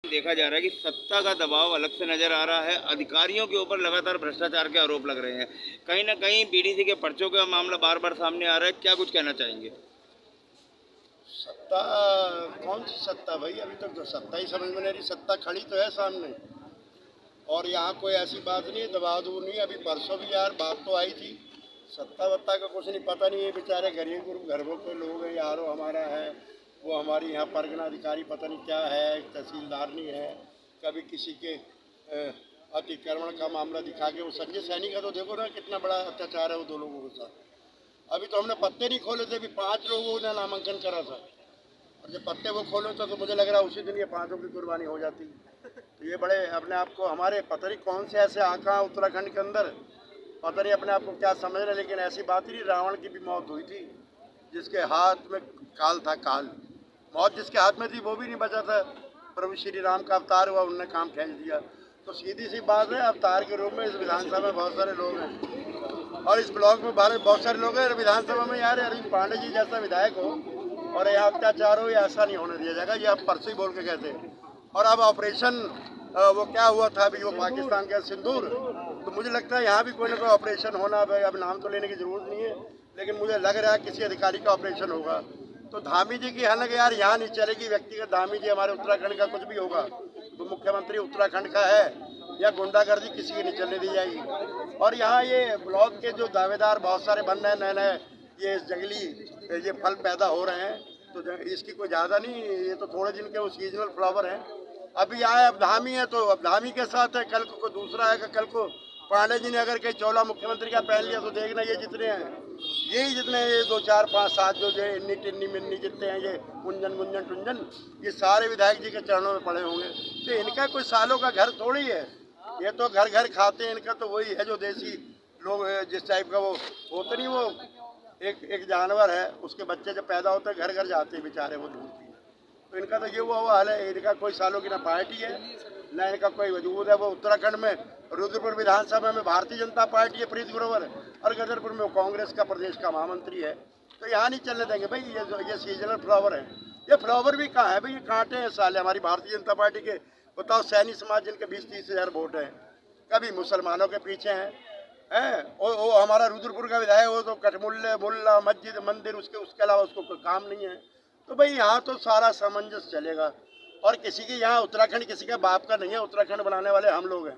देखा जा रहा है कि सत्ता का दबाव अलग से नजर आ रहा है। अधिकारियों के ऊपर लगातार भ्रष्टाचार के आरोप लग रहे हैं। कहीं ना कहीं बीडीसी के पर्चों का मामला बार बार सामने आ रहा है। क्या कुछ कहना चाहेंगे? सत्ता? कौन सी सत्ता भाई? अभी तक तो सत्ता ही समझ में नहीं रही। सत्ता खड़ी तो है सामने, और यहाँ कोई ऐसी बात नहीं है, दबाव दूर नहीं। अभी परसों भी यार बात तो आई थी। सत्ता वत्ता का कुछ नहीं, पता नहीं है। बेचारे गरीब गुरु घरों के लोग हैं। यारो हमारा है, वो हमारी यहाँ परगना अधिकारी पता नहीं क्या है, तहसीलदार नहीं है। कभी किसी के अतिक्रमण का मामला दिखा के, वो संजय सैनी का तो देखो ना कितना बड़ा अत्याचार है वो दो लोगों के साथ। अभी तो हमने पत्ते नहीं खोले थे, अभी 5 लोगों ने नामांकन करा था, और जब पत्ते वो खोले तो मुझे लग रहा है उसी दिन ये 5 की कुर्बानी हो जाती। तो ये बड़े अपने आप को, हमारे पता नहीं कौन से ऐसे आका उत्तराखंड के अंदर, पता नहीं अपने आप को क्या समझ रहे। लेकिन ऐसी बात ही नहीं, रावण की भी मौत हुई थी, जिसके हाथ में काल था। काल मौत जिसके हाथ में थी वो भी नहीं बचा था। प्रभु श्री राम का अवतार हुआ, उनने काम खींच दिया। तो सीधी सी बात है, अवतार के रूप में इस विधानसभा में बहुत सारे लोग हैं, और इस ब्लॉक में बहुत सारे लोग हैं। विधानसभा में यार अरविंद पांडे जी जैसा विधायक हो और यहाँ अत्याचार हो, ये ऐसा नहीं होने दिया जाएगा। ये आप परसों ही बोल के कहते हैं। और अब ऑपरेशन वो क्या हुआ था अभी, वो पाकिस्तान का सिंदूर, तो मुझे लगता है यहाँ भी कोई ना कोई ऑपरेशन होना। भाई अब नाम तो लेने की जरूरत नहीं है, लेकिन मुझे लग रहा है किसी अधिकारी का ऑपरेशन होगा। तो धामी जी की हालांकि यार यहाँ नहीं चलेगी व्यक्तिगत। धामी जी हमारे उत्तराखंड का कुछ भी होगा तो मुख्यमंत्री उत्तराखंड का है, या गुंडागर्दी किसी की नहीं चलने दी जाएगी। और यहाँ ये ब्लॉक के जो दावेदार बहुत सारे बन रहे हैं, नए नए ये जंगली ये फल पैदा हो रहे हैं, तो इसकी कोई ज़्यादा नहीं, ये तो थोड़े दिन के वो सीजनल फ्लावर हैं। अभी आए, अब धामी है तो अब धामी के साथ है, कल को दूसरा आएगा। कल को पांडे जी ने अगर कहीं चौला मुख्यमंत्री का पहन लिया तो देखना ये जितने हैं, यही जितने ये 2 4 5 7 जो इन्नी टिन्नी मिन्नी जितने हैं, ये गुंजन गुंजन टुंजन, ये सारे विधायक जी के चरणों में पड़े होंगे। तो इनका कोई सालों का घर थोड़ी है, ये तो घर घर खाते हैं। इनका तो वही है जो देसी लोग जिस टाइप का वो होते नहीं, वो एक जानवर है, उसके बच्चे जब पैदा होते हैं घर घर जाते हैं बेचारे वो दूध पीने। तो इनका तो ये वो हाल है। इनका कोई सालों की ना पार्टी है ना इनका कोई वजूद है। वो उत्तराखंड में रुद्रपुर विधानसभा में भारतीय जनता पार्टी है, प्रीत ग्रोवर, और गदरपुर में कांग्रेस का प्रदेश का महामंत्री है। तो यहाँ नहीं चलने देंगे भाई। ये सीजनल फ्लावर है। ये फ्लावर भी कहाँ है भाई, ये कांटे हैं साले हमारी भारतीय जनता पार्टी के। बताओ, सैनी समाज जिनके 20-30 हज़ार वोट हैं, कभी मुसलमानों के पीछे हैं। वो हमारा रुद्रपुर का विधायक, वो तो कठमुल्ले मुल्ला मस्जिद मंदिर, उसके अलावा उसको कोई काम नहीं है। तो भाई यहाँ तो सारा सामंजस्य चलेगा। और किसी की यहाँ उत्तराखंड किसी के बाप का नहीं है। उत्तराखंड बनाने वाले हम लोग हैं।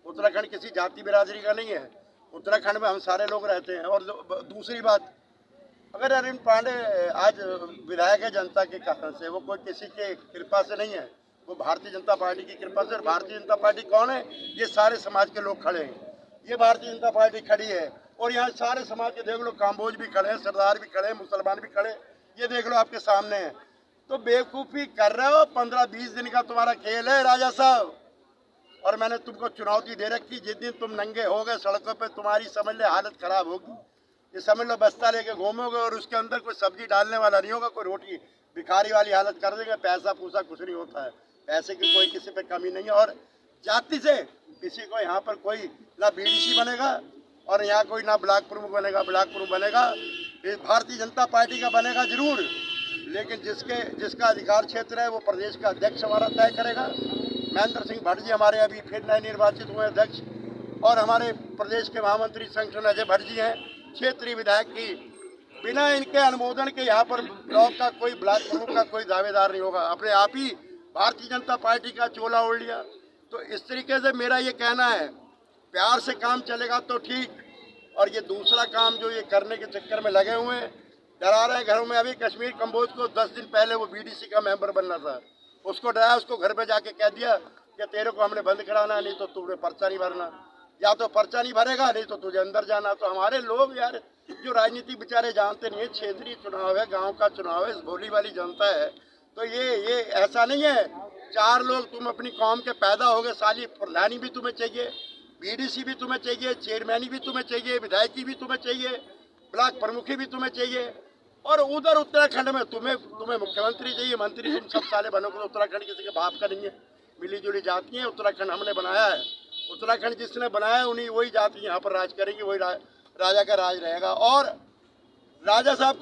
उत्तराखंड किसी जाति बिरादरी का नहीं है। उत्तराखंड में हम सारे लोग रहते हैं। और दूसरी बात, अगर अरविंद पांडे आज विधायक है जनता के कारण से, वो कोई किसी के कृपा से नहीं है, वो भारतीय जनता पार्टी की कृपा से। भारतीय जनता पार्टी कौन है? ये सारे समाज के लोग खड़े हैं। ये भारतीय जनता पार्टी खड़ी है, और यहाँ सारे समाज के देख लो, काम्बोज भी खड़े हैं, सरदार भी खड़े हैं, मुसलमान भी खड़े, ये देख लो आपके सामने है। तो बेवकूफ़ी कर रहे हो। 15-20 दिन का तुम्हारा खेल है राजा साहब, और मैंने तुमको चुनौती दे रखी। जिस दिन तुम नंगे हो गए सड़कों पे, तुम्हारी समझ ले हालत खराब होगी। ये समझ लो बस्ता लेके घूमोगे और उसके अंदर कोई सब्जी डालने वाला नहीं होगा, कोई रोटी भिखारी वाली हालत कर देंगे। पैसा पूसा कुछ नहीं होता है, पैसे की कोई किसी पे कमी नहीं है। और जाति से किसी को यहाँ पर कोई ना बीडीसी बनेगा, और यहाँ कोई ना ब्लॉक प्रमुख बनेगा। ब्लॉक प्रमुख बनेगा भारतीय जनता पार्टी का बनेगा जरूर, लेकिन जिसका अधिकार क्षेत्र है वो प्रदेश का अध्यक्ष हमारा तय करेगा। महेंद्र सिंह भट्ट जी हमारे अभी फिर नए निर्वाचित हुए अध्यक्ष, और हमारे प्रदेश के महामंत्री संगठन अजय भट्ट जी हैं, क्षेत्रीय विधायक की। बिना इनके अनुमोदन के यहाँ पर ब्लॉक का कोई, ब्लॉक प्रमुख का कोई दावेदार नहीं होगा। अपने आप ही भारतीय जनता पार्टी का चोला ओढ़ लिया। तो इस तरीके से मेरा ये कहना है, प्यार से काम चलेगा तो ठीक। और ये दूसरा काम जो ये करने के चक्कर में लगे हुए हैं, डरा रहे हैं घरों में। अभी कश्मीर कंबोज को 10 दिन पहले वो बीडीसी का मेंबर बनना था, उसको डराया, उसको घर पे जाके कह दिया कि तेरे को हमने बंद कराना, नहीं तो तुमने पर्चा नहीं भरना, या तो पर्चा नहीं भरेगा नहीं तो तुझे अंदर जाना। तो हमारे लोग यार जो राजनीति बेचारे जानते नहीं है, क्षेत्रीय चुनाव है, गांव का चुनाव है, इस भोली वाली जनता है। तो ये ऐसा नहीं है 4 लोग तुम अपनी कौम के पैदा हो गए, साली प्रधानी भी तुम्हें चाहिए, बीडीसी भी तुम्हें चाहिए, चेयरमैनी भी तुम्हें चाहिए, विधायकी भी तुम्हें चाहिए, ब्लॉक प्रमुखी भी तुम्हें चाहिए, और उधर उत्तराखंड में तुम्हें मुख्यमंत्री चाहिए, मंत्री। तुम सब साले बनोगे। उत्तराखंड किसी के बाप का नहीं है, मिली जुली जाति है। उत्तराखंड हमने बनाया है, उत्तराखंड जिसने बनाया है उन्हीं वही जाति यहाँ पर राज करेंगी, वही राजा का राज रहेगा। और राजा साहब